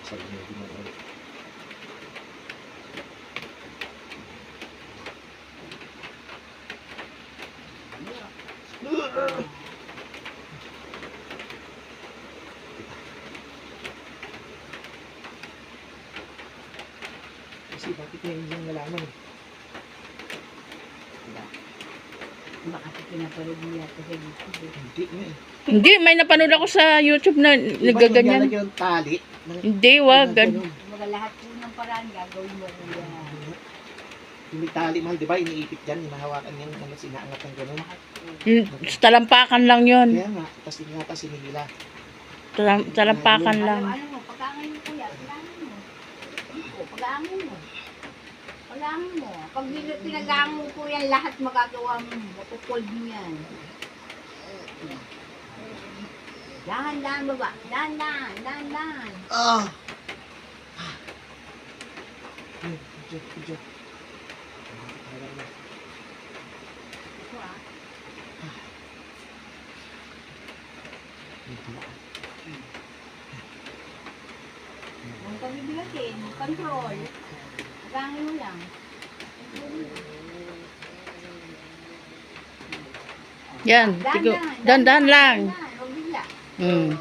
Sabi niya, di mo alam. Kasi bakit niya hindi yung nalaman eh? Baka pinapanood niya ito sa YouTube. Hindi nga eh. Hindi, may napanood ako sa YouTube na nagaganyan. Naglalagyan ng tali. Hindi, wag. Mga lahat po ng paraan gagawin mo na yan. Yung may tali mahal, di ba? Iniipit dyan, hinahawakan yan, ano, sinaangat ng gano'n. Talampakan lang yun. Kaya nga, tapos ingata sinihila. Talampakan lang. Ano mo, pag-angin mo kuya, pag-angin mo. Pag-angin mo. Pag-angin mo. Pag pinag-angin mo po yan, lahat magagawa mo. Mapupold mo yan. Dahan-dahan baba. Dahan-dahan. Dahan-dahan. Ah! Ay, medyo. Ito ah. Huwag ka bibigatin. Control. Pag-angin mo lang. Yan, dandan lang. Dahan-dahan. Huwag bigla. Hmm.